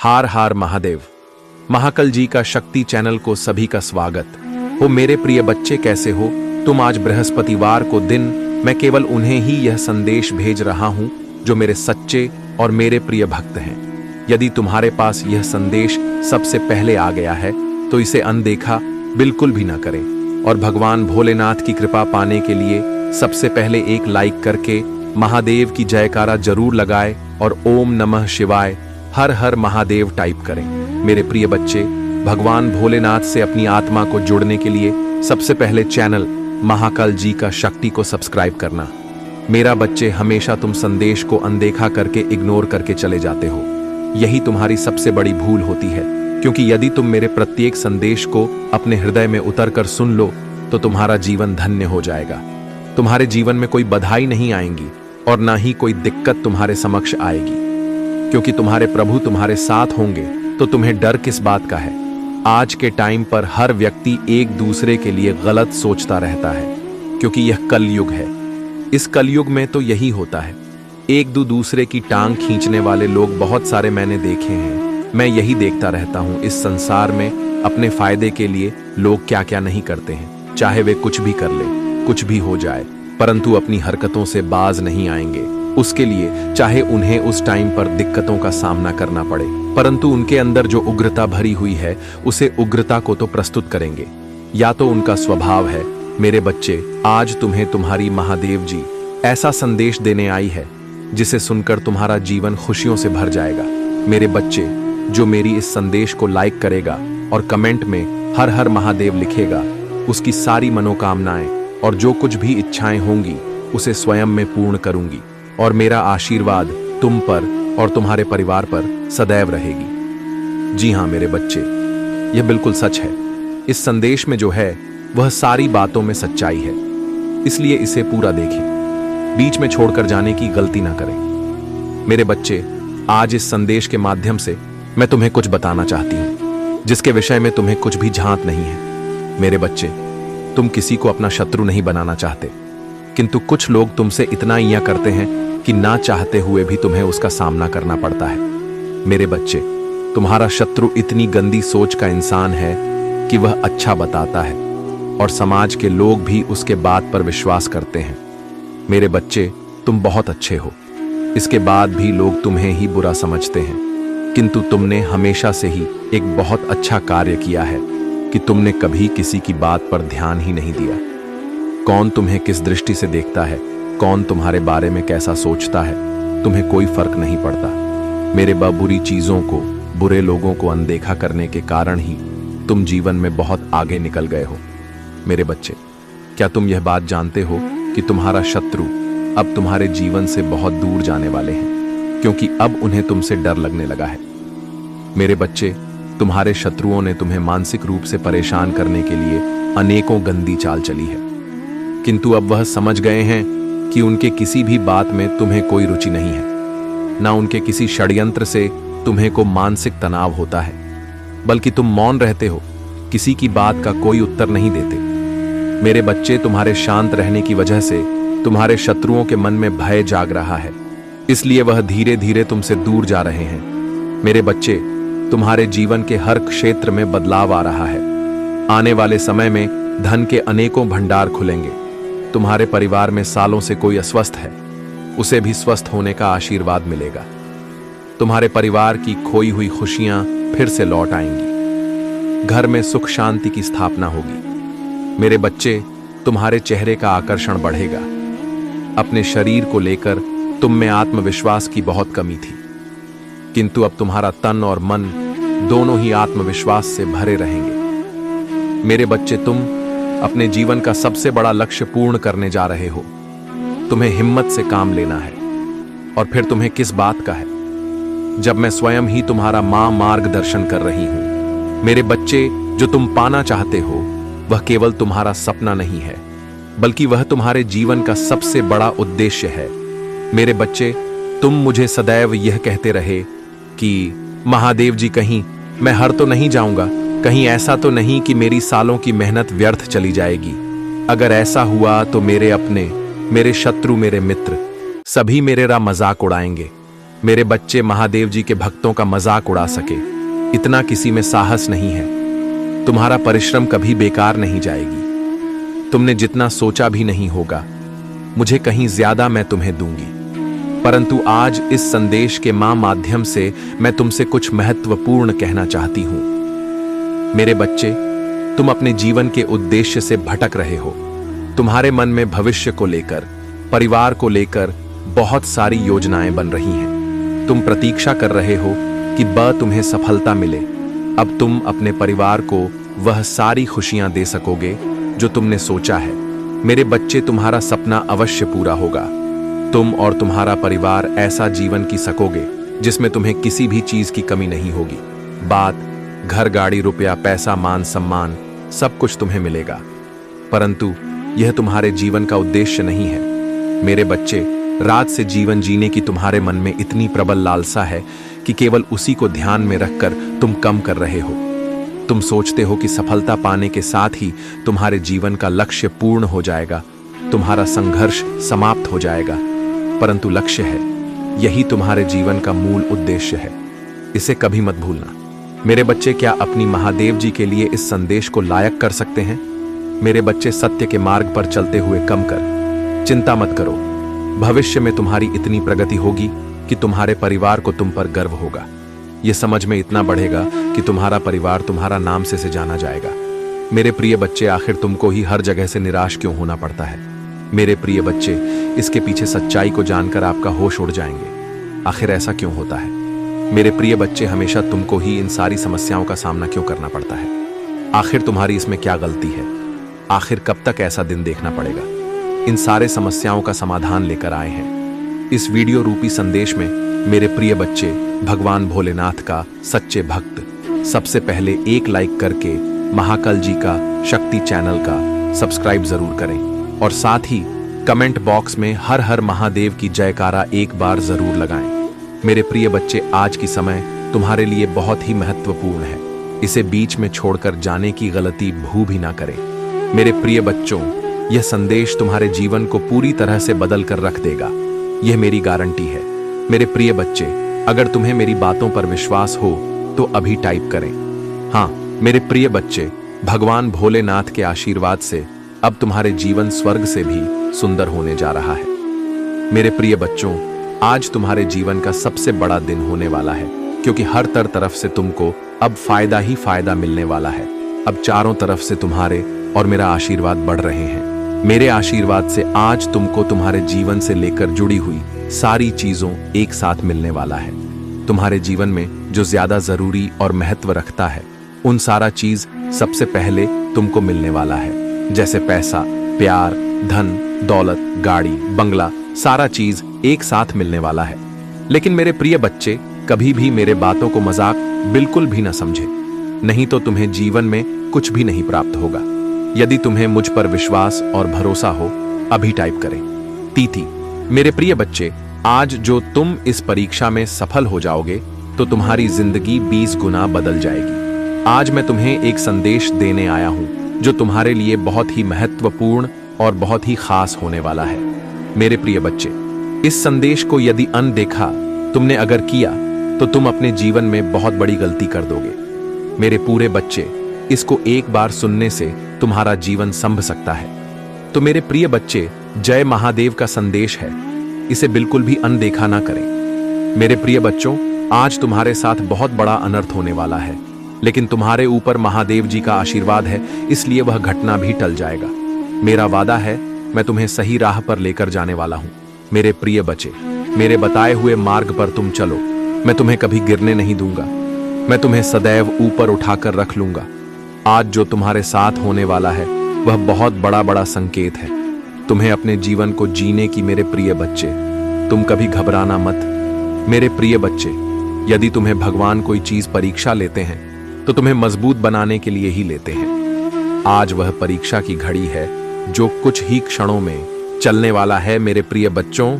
हार हार महादेव। महाकाल जी का शक्ति चैनल को सभी का स्वागत हो। मेरे प्रिय बच्चे, कैसे हो तुम? आज बृहस्पतिवार को दिन मैं केवल उन्हें ही यह संदेश भेज रहा हूं जो मेरे सच्चे और मेरे प्रिय भक्त हैं। यदि तुम्हारे पास यह संदेश सबसे पहले आ गया है तो इसे अनदेखा बिल्कुल भी ना करें और भगवान भोलेनाथ की कृपा पाने के लिए सबसे पहले एक लाइक करके महादेव की जयकारा जरूर लगाए और ओम नमः शिवाय हर हर महादेव टाइप करें। मेरे प्रिय बच्चे, भगवान भोलेनाथ से अपनी आत्मा को जोड़ने के लिए सबसे पहले चैनल महाकाल जी का शक्ति को सब्सक्राइब करना। मेरा बच्चे, हमेशा तुम संदेश को अनदेखा करके इग्नोर करके चले जाते हो। यही तुम्हारी सबसे बड़ी भूल होती है, क्योंकि यदि तुम मेरे प्रत्येक संदेश को अपने हृदय में उतरकर सुन लो तो तुम्हारा जीवन धन्य हो जाएगा। तुम्हारे जीवन में कोई बधाई नहीं आएंगी और ना ही कोई दिक्कत तुम्हारे समक्ष आएगी, क्योंकि तुम्हारे प्रभु तुम्हारे साथ होंगे। तो तुम्हें डर किस बात का है? आज के टाइम पर हर व्यक्ति एक दूसरे के लिए गलत सोचता रहता है, क्योंकि यह कलयुग है। इस कलयुग में तो यही होता है, एक दूसरे की टांग खींचने वाले लोग बहुत सारे मैंने देखे हैं। मैं यही देखता रहता हूं इस संसार में अपने फायदे के लिए लोग क्या क्या नहीं करते हैं। चाहे वे कुछ भी कर ले, कुछ भी हो जाए, परंतु अपनी हरकतों से बाज नहीं आएंगे। उसके लिए चाहे उन्हें उस टाइम पर दिक्कतों का सामना करना पड़े, परंतु उनके अंदर जो उग्रता भरी हुई है उसे उग्रता को तो प्रस्तुत करेंगे। या तो उनका स्वभाव है। मेरे बच्चे, आज तुम्हें तुम्हारी महादेव जी ऐसा संदेश देने आई है जिसे सुनकर तुम्हारा जीवन खुशियों से भर जाएगा। मेरे बच्चे, जो मेरी इस संदेश को लाइक करेगा और कमेंट में हर हर महादेव लिखेगा, उसकी सारी मनोकामनाएं और जो कुछ भी इच्छाएं होंगी उसे स्वयं में पूर्ण करूंगी और मेरा आशीर्वाद तुम पर और तुम्हारे परिवार पर सदैव रहेगी। जी हाँ मेरे बच्चे, यह बिल्कुल सच है। इस संदेश में जो है वह सारी बातों में सच्चाई है, इसलिए इसे पूरा देखें, बीच में छोड़कर जाने की गलती ना करें। मेरे बच्चे, आज इस संदेश के माध्यम से मैं तुम्हें कुछ बताना चाहती हूँ जिसके विषय में तुम्हें कुछ भी झांत नहीं है। मेरे बच्चे, तुम किसी को अपना शत्रु नहीं बनाना चाहते, किंतु कुछ लोग तुमसे इतना इया करते हैं कि ना चाहते हुए भी तुम्हें उसका सामना करना पड़ता है। मेरे बच्चे, तुम्हारा शत्रु इतनी गंदी सोच का इंसान है कि वह अच्छा बताता है और समाज के लोग भी उसके बात पर विश्वास करते हैं। मेरे बच्चे, तुम बहुत अच्छे हो, इसके बाद भी लोग तुम्हें ही बुरा समझते हैं, किंतु तुमने हमेशा से ही एक बहुत अच्छा कार्य किया है कि तुमने कभी किसी की बात पर ध्यान ही नहीं दिया। कौन तुम्हें किस दृष्टि से देखता है, कौन तुम्हारे बारे में कैसा सोचता है, तुम्हें कोई फर्क नहीं पड़ता। मेरे बुरी चीजों को, बुरे लोगों को अनदेखा करने के कारण ही तुम जीवन में बहुत आगे निकल गए हो। मेरे बच्चे, क्या तुम यह बात जानते हो कि तुम्हारा शत्रु अब तुम्हारे जीवन से बहुत दूर जाने वाले हैं, क्योंकि अब उन्हें तुमसे डर लगने लगा है। मेरे बच्चे, तुम्हारे शत्रुओं ने तुम्हें मानसिक रूप से परेशान करने के लिए अनेकों गंदी चाल चली है, किंतु अब वह समझ गए हैं कि उनके किसी भी बात में तुम्हें कोई रुचि नहीं है, ना उनके किसी षड्यंत्र से तुम्हें को मानसिक तनाव होता है, बल्कि तुम मौन रहते हो, किसी की बात का कोई उत्तर नहीं देते। मेरे बच्चे, तुम्हारे शांत रहने की वजह से तुम्हारे शत्रुओं के मन में भय जाग रहा है, इसलिए वह धीरे धीरे तुमसे दूर जा रहे हैं। मेरे बच्चे, तुम्हारे जीवन के हर क्षेत्र में बदलाव आ रहा है। आने वाले समय में धन के अनेकों भंडार खुलेंगे। तुम्हारे परिवार में सालों से कोई अस्वस्थ है, उसे भी स्वस्थ होने का आशीर्वाद मिलेगा। तुम्हारे परिवार की खोई हुई खुशियां फिर से लौट आएंगी। घर में सुख शांति की स्थापना होगी। मेरे बच्चे, तुम्हारे चेहरे का आकर्षण बढ़ेगा। अपने शरीर को लेकर तुम में आत्मविश्वास की बहुत कमी थी, किंतु अब तुम्हारा तन और मन दोनों ही आत्मविश्वास से भरे रहेंगे। मेरे बच्चे, तुम अपने जीवन का सबसे बड़ा लक्ष्य पूर्ण करने जा रहे हो। तुम्हें हिम्मत से काम लेना है, और फिर तुम्हें किस बात का है जब मैं स्वयं ही तुम्हारा मार्गदर्शन कर रही हूं। मेरे बच्चे, जो तुम पाना चाहते हो वह केवल तुम्हारा सपना नहीं है, बल्कि वह तुम्हारे जीवन का सबसे बड़ा उद्देश्य है। मेरे बच्चे, तुम मुझे सदैव यह कहते रहे कि महादेव जी, कहीं मैं हार तो नहीं जाऊंगा, कहीं ऐसा तो नहीं कि मेरी सालों की मेहनत व्यर्थ चली जाएगी। अगर ऐसा हुआ तो मेरे अपने, मेरे शत्रु, मेरे मित्र सभी मेरा मजाक उड़ाएंगे। मेरे बच्चे महादेव जी के भक्तों का मजाक उड़ा सके इतना किसी में साहस नहीं है। तुम्हारा परिश्रम कभी बेकार नहीं जाएगी। तुमने जितना सोचा भी नहीं होगा, मुझे कहीं ज्यादा मैं तुम्हें दूंगी। परंतु आज इस संदेश के माध्यम से मैं तुमसे कुछ महत्वपूर्ण कहना चाहती हूं। मेरे बच्चे, तुम अपने जीवन के उद्देश्य से भटक रहे हो। तुम्हारे मन में भविष्य को लेकर, परिवार को लेकर बहुत सारी योजनाएं बन रही हैं। तुम प्रतीक्षा कर रहे हो कि तुम्हें सफलता मिले। अब तुम अपने परिवार को वह सारी खुशियां दे सकोगे जो तुमने सोचा है। मेरे बच्चे, तुम्हारा सपना अवश्य पूरा होगा। तुम और तुम्हारा परिवार ऐसा जीवन जी सकोगे जिसमें तुम्हें किसी भी चीज की कमी नहीं होगी। बात घर, गाड़ी, रुपया, पैसा, मान सम्मान सब कुछ तुम्हें मिलेगा। परंतु यह तुम्हारे जीवन का उद्देश्य नहीं है। मेरे बच्चे, रात से जीवन जीने की तुम्हारे मन में इतनी प्रबल लालसा है कि केवल उसी को ध्यान में रखकर तुम कम कर रहे हो। तुम सोचते हो कि सफलता पाने के साथ ही तुम्हारे जीवन का लक्ष्य पूर्ण हो जाएगा, तुम्हारा संघर्ष समाप्त हो जाएगा। परंतु लक्ष्य है, यही तुम्हारे जीवन का मूल उद्देश्य है। इसे कभी मत भूलना। मेरे बच्चे, क्या अपनी महादेव जी के लिए इस संदेश को लायक कर सकते हैं? मेरे बच्चे, सत्य के मार्ग पर चलते हुए कम कर चिंता मत करो। भविष्य में तुम्हारी इतनी प्रगति होगी कि तुम्हारे परिवार को तुम पर गर्व होगा। यह समझ में इतना बढ़ेगा कि तुम्हारा परिवार तुम्हारा नाम से जाना जाएगा। मेरे प्रिय बच्चे, आखिर तुमको ही हर जगह से निराश क्यों होना पड़ता है? मेरे प्रिय बच्चे, इसके पीछे सच्चाई को जानकर आपका होश उड़ जाएंगे। आखिर ऐसा क्यों होता है? मेरे प्रिय बच्चे, हमेशा तुमको ही इन सारी समस्याओं का सामना क्यों करना पड़ता है? आखिर तुम्हारी इसमें क्या गलती है? आखिर कब तक ऐसा दिन देखना पड़ेगा? इन सारे समस्याओं का समाधान लेकर आए हैं। इस वीडियो रूपी संदेश में मेरे प्रिय बच्चे, भगवान भोलेनाथ का सच्चे भक्त सबसे पहले एक लाइक करके महाकाल जी का शक्ति चैनल का सब्सक्राइब जरूर करें और साथ ही कमेंट बॉक्स में हर हर महादेव की जयकारा एक बार जरूर लगाएं। मेरे प्रिय बच्चे, आज की समय तुम्हारे लिए बहुत ही महत्वपूर्ण है। इसे बीच में छोड़कर जाने की गलती भू भी ना करें। मेरे प्रिय बच्चों, यह संदेश तुम्हारे जीवन को पूरी तरह से बदल कर रख देगा, यह मेरी गारंटी है। मेरे प्रिय बच्चे, अगर तुम्हें मेरी बातों पर विश्वास हो तो अभी टाइप करें। हाँ मेरे प्रिय बच्चे, भगवान भोलेनाथ के आशीर्वाद से अब तुम्हारे जीवन स्वर्ग से भी सुंदर होने जा रहा है। मेरे प्रिय बच्चों, आज तुम्हारे जीवन का सबसे बड़ा दिन होने वाला है, क्योंकि हर तरफ से तुमको अब फायदा ही फायदा मिलने वाला है। अब चारों तरफ से तुम्हारे और मेरा आशीर्वाद बढ़ रहे हैं। मेरे आशीर्वाद से आज तुमको तुम्हारे जीवन से लेकर जुड़ी हुई सारी चीजों एक साथ मिलने वाला है। तुम्हारे जीवन में जो ज्यादा जरूरी और महत्व रखता है, उन सारा चीज सबसे पहले तुमको मिलने वाला है। जैसे पैसा, प्यार, धन, दौलत, गाड़ी, बंगला, सारा चीज एक साथ मिलने वाला है। लेकिन मेरे प्रिय बच्चे, कभी भी मेरे बातों को मजाक बिल्कुल भी न समझे, नहीं तो तुम्हें जीवन में कुछ भी नहीं प्राप्त होगा। यदि तुम्हें मुझ पर विश्वास और भरोसा हो, अभी टाइप करें तिथि। मेरे प्रिय बच्चे, आज जो तुम इस परीक्षा में सफल हो जाओगे तो तुम्हारी जिंदगी 20 गुना बदल जाएगी। आज मैं तुम्हें एक संदेश देने आया हूं जो तुम्हारे लिए बहुत ही महत्वपूर्ण और बहुत ही खास होने वाला है। मेरे प्रिय बच्चे, इस संदेश को यदि अनदेखा तुमने अगर किया तो तुम अपने जीवन में बहुत बड़ी गलती कर दोगे। मेरे पूरे बच्चे, इसको एक बार सुनने से तुम्हारा जीवन संभ सकता है। तो मेरे प्रिय बच्चे, जय महादेव का संदेश है, इसे बिल्कुल भी अनदेखा ना करें। मेरे प्रिय बच्चों, आज तुम्हारे साथ बहुत बड़ा अनर्थ होने वाला है, लेकिन तुम्हारे ऊपर महादेव जी का आशीर्वाद है, इसलिए वह घटना भी टल जाएगा। मेरा वादा है, मैं तुम्हें सही राह पर लेकर जाने वाला हूं। मेरे प्रिय बच्चे, मेरे बताए हुए मार्ग पर तुम चलो। मैं तुम्हें कभी गिरने नहीं दूंगा, मैं तुम्हें सदैव ऊपर उठाकर रख लूंगा। आज जो तुम्हारे साथ होने वाला है वह बहुत बड़ा संकेत है तुम्हें अपने जीवन को जीने की। मेरे प्रिय बच्चे, तुम कभी घबराना मत। मेरे प्रिय बच्चे, यदि तुम्हें भगवान कोई चीज परीक्षा लेते हैं तो तुम्हें मजबूत बनाने के लिए ही लेते हैं। आज वह परीक्षा की घड़ी है जो कुछ ही क्षणों में चलने वाला है। मेरे प्रिय बच्चों,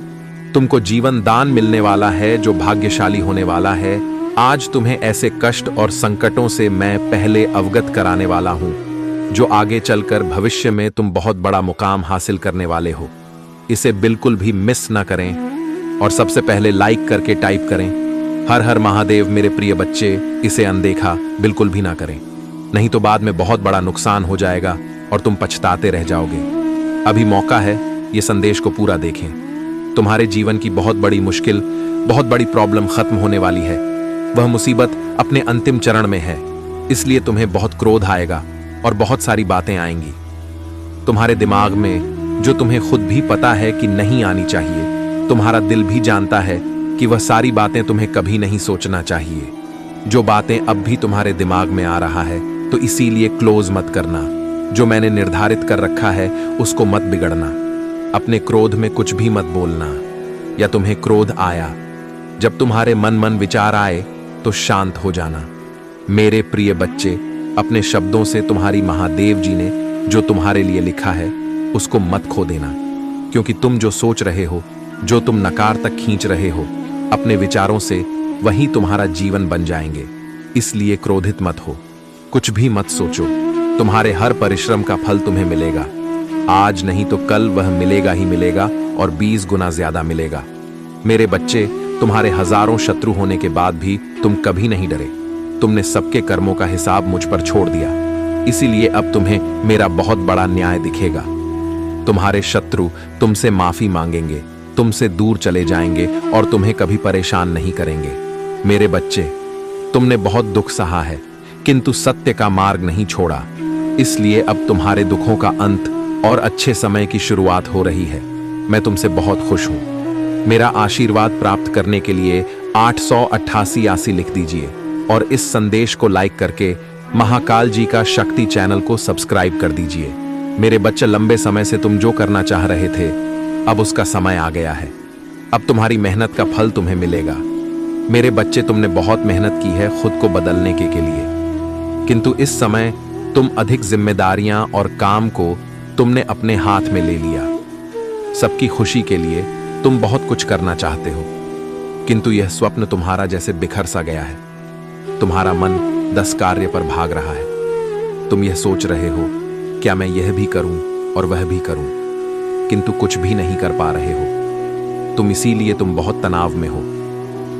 तुमको जीवन दान मिलने वाला है जो भाग्यशाली होने वाला है। आज तुम्हें ऐसे कष्ट और संकटों से मैं पहले अवगत कराने वाला हूं जो आगे चलकर भविष्य में तुम बहुत बड़ा मुकाम हासिल करने वाले हो। इसे बिल्कुल भी मिस ना करें। और सबसे पहले लाइक करके टाइप करें हर हर महादेव। मेरे प्रिय बच्चे, इसे अनदेखा बिल्कुल भी ना करें, नहीं तो बाद में बहुत बड़ा नुकसान हो जाएगा और तुम पछताते रह जाओगे। अभी मौका है, ये संदेश को पूरा देखें। तुम्हारे जीवन की बहुत बड़ी मुश्किल, बहुत बड़ी प्रॉब्लम खत्म होने वाली है। वह मुसीबत अपने अंतिम चरण में है, इसलिए तुम्हें बहुत क्रोध आएगा और बहुत सारी बातें आएंगी तुम्हारे दिमाग में, जो तुम्हें खुद भी पता है कि नहीं आनी चाहिए। तुम्हारा दिल भी जानता है कि वह सारी बातें तुम्हें कभी नहीं सोचना चाहिए। जो बातें अब भी तुम्हारे दिमाग में आ रहा है, तो इसीलिए क्लोज मत करना। जो मैंने निर्धारित कर रखा है उसको मत बिगड़ना। अपने क्रोध में कुछ भी मत बोलना। या तुम्हें क्रोध आया, जब तुम्हारे मन विचार आए तो शांत हो जाना। मेरे प्रिय बच्चे, अपने शब्दों से तुम्हारी महादेव जी ने जो तुम्हारे लिए लिखा है उसको मत खो देना, क्योंकि तुम जो सोच रहे हो, जो तुम नकार तक खींच रहे हो, अपने विचारों से वही तुम्हारा जीवन बन जाएंगे। इसलिए क्रोधित मत हो, कुछ भी मत सोचो। तुम्हारे हर परिश्रम का फल तुम्हें मिलेगा। आज नहीं तो कल वह मिलेगा ही मिलेगा, और 20 गुना ज्यादा मिलेगा। मेरे बच्चे, तुम्हारे हजारों शत्रु होने के बाद भी तुम कभी नहीं डरे। तुमने सबके कर्मों का हिसाब मुझ पर छोड़ दिया, इसीलिए अब तुम्हें मेरा बहुत बड़ा न्याय दिखेगा। तुम्हारे शत्रु तुमसे माफी मांगेंगे, तुमसे दूर चले जाएंगे और तुम्हें कभी परेशान नहीं करेंगे। मेरे बच्चे, तुमने बहुत दुख सहा है, किंतु सत्य का मार्ग नहीं छोड़ा। इसलिए अब तुम्हारे दुखों का अंत और अच्छे समय की शुरुआत हो रही है। मैं तुमसे बहुत खुश हूं। मेरा आशीर्वाद प्राप्त करने के लिए 888 लिख दीजिए और इस संदेश को लाइक करके महाकाल जी का शक्ति चैनल को सब्सक्राइब कर दीजिए। मेरे बच्चे, लंबे समय से तुम जो करना चाह रहे थे, अब उसका समय आ गया है। अब तुम्हारी मेहनत का फल तुम्हें मिलेगा। मेरे बच्चे, तुमने बहुत मेहनत की है खुद को बदलने के लिए, किंतु इस समय तुम अधिक जिम्मेदारियां और काम को तुमने अपने हाथ में ले लिया। सबकी खुशी के लिए तुम बहुत कुछ करना चाहते हो, किंतु यह स्वप्न तुम्हारा जैसे बिखर सा गया है। तुम्हारा मन 10 कार्य पर भाग रहा है। तुम यह सोच रहे हो, क्या मैं यह भी करूं और वह भी करूं, किंतु कुछ भी नहीं कर पा रहे हो। इसीलिए तुम बहुत तनाव में हो।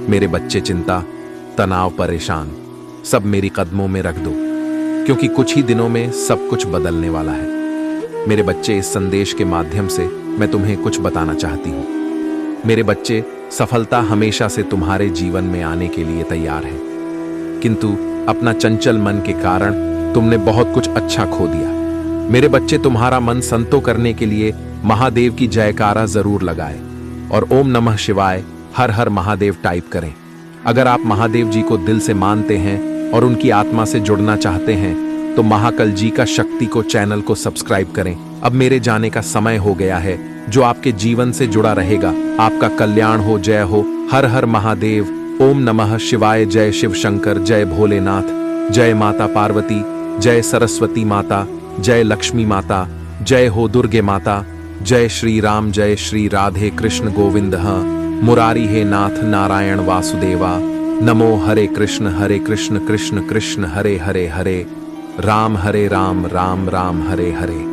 मेरे बच्चे, चिंता, तनाव, परेशान सब मेरी कदमों में रख दो, क्योंकि कुछ ही दिनों में सब कुछ बदलने वाला है। मेरे बच्चे, इस संदेश के माध्यम से मैं तुम्हें कुछ बताना चाहती हूँ। मेरे बच्चे, सफलता हमेशा से तुम्हारे जीवन में आने के लिए तैयार है, किंतु अपना चंचल मन के कारण तुमने बहुत कुछ अच्छा खो दिया। मेरे बच्चे, तुम्हारा मन संतो करने के लिए महादेव की जयकारा जरूर लगाए और ओम नमः शिवाय, हर हर महादेव टाइप करें। अगर आप महादेव जी को दिल से मानते हैं और उनकी आत्मा से जुड़ना चाहते हैं, तो महाकाल जी का शक्ति को चैनल को सब्सक्राइब करें। अब मेरे जाने का समय हो गया है, जो आपके जीवन से जुड़ा रहेगा। आपका कल्याण हो, जय हो, हर हर महादेव, ओम नमः शिवाय, जय शिव शंकर, जय भोलेनाथ, जय माता पार्वती, जय सरस्वती माता, जय लक्ष्मी माता, जय हो दुर्गे माता, जय श्री राम, जय श्री राधे कृष्ण गोविंद मुरारी हे नाथ नारायण वासुदेवा। नमो हरे कृष्ण कृष्ण कृष्ण हरे हरे हरे, राम राम राम हरे हरे।